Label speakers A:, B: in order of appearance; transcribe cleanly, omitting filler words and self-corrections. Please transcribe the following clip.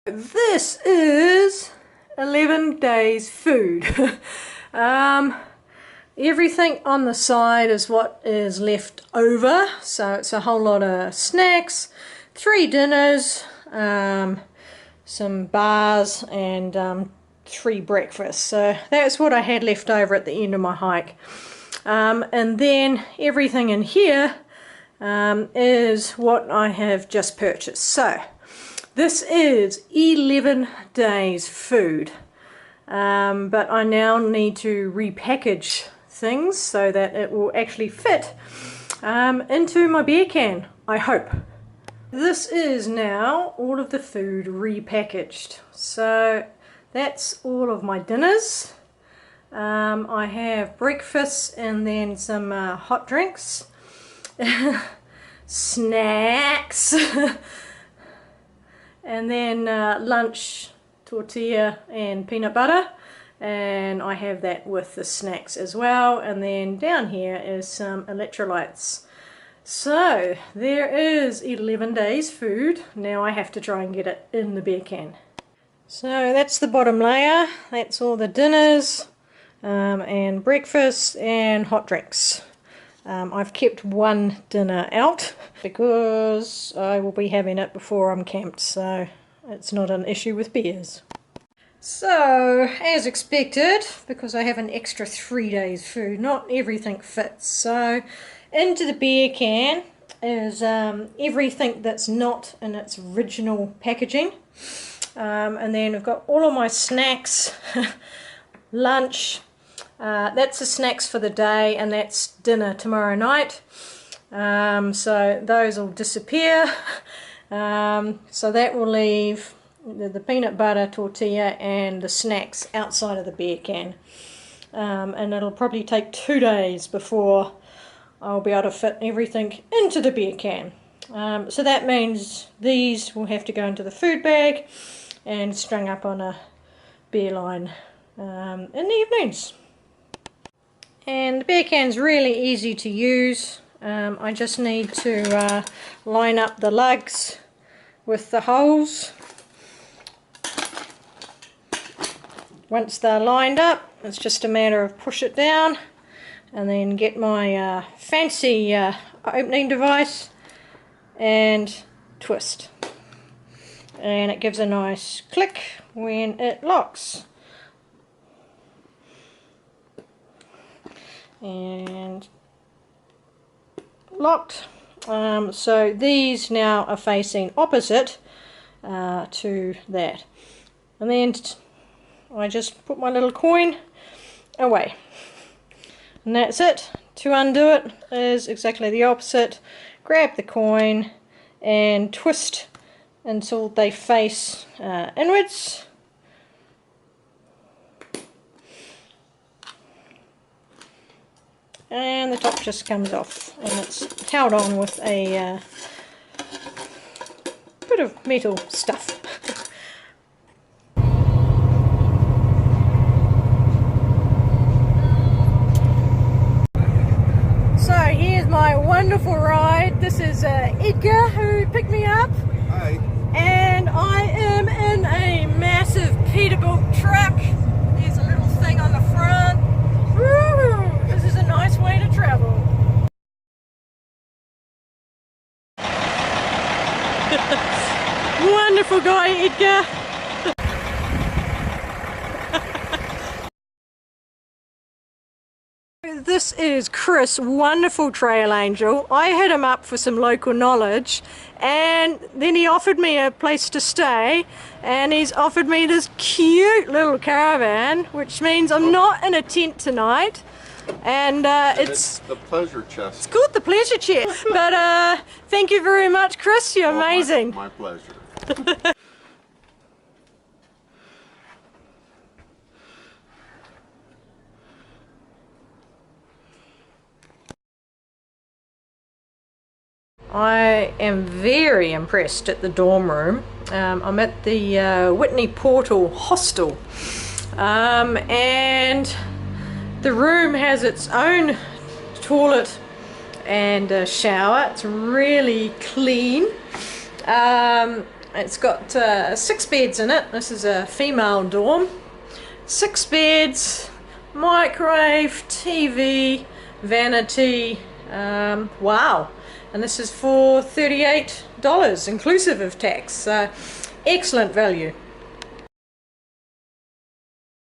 A: This is 11 days food. Everything on the side is what is left over, so it's a whole lot of snacks, 3 dinners, some bars and 3 breakfasts. So that's what I had left over at the end of my hike. And then everything in here is what I have just purchased. So this is 11 days food, but I now need to repackage things so that it will actually fit into my beer can, I hope. This is now all of the food repackaged. So that's all of my dinners. I have breakfast and then some hot drinks, snacks, and then lunch, tortilla and peanut butter, and I have that with the snacks as well. And then down here is some electrolytes. So there is 11 days food. Now I have to try and get it in the beer can. So that's the bottom layer. That's all the dinners and breakfast and hot drinks. I've kept one dinner out because I will be having it before I'm camped, so it's not an issue with beers. So, as expected, because I have an extra 3 days food, not everything fits. So, into the beer can is everything that's not in its original packaging. And then I've got all of my snacks, lunch. That's the snacks for the day, and that's dinner tomorrow night. So those will disappear. So that will leave the peanut butter, tortilla and the snacks outside of the beer can. And it'll probably take 2 days before I'll be able to fit everything into the beer can. So that means these will have to go into the food bag and strung up on a beer line in the evenings. And the beer can's really easy to use. I just need to line up the lugs with the holes. Once they're lined up, it's just a matter of push it down and then get my fancy opening device and twist. And it gives a nice click when it locks. And locked. So these now are facing opposite to that. And then I just put my little coin away. And that's it. To undo it is exactly the opposite. Grab the coin and twist until they face inwards. And the top just comes off, and it's held on with a bit of metal stuff. So here's my wonderful ride. This is Edgar who picked me up.
B: Hi.
A: And I am in a massive Peterbilt truck. There's a little thing on the front. Woo! This is a nice way to travel. Wonderful guy, Edgar. This is Chris, wonderful trail angel. I hit him up for some local knowledge, and then he offered me a place to stay, and he's offered me this cute little caravan, which means I'm not in a tent tonight. And it's
B: the pleasure chest.
A: It's called the pleasure chest. But thank you very much, Chris. You're amazing.
B: My pleasure.
A: I am very impressed at the dorm room. I'm at the Whitney Portal Hostel, and the room has its own toilet and a shower. It's really clean. It's got 6 beds in it. This is a female dorm. 6 beds, microwave, TV, vanity. Wow. And this is for $38 inclusive of tax. So excellent value.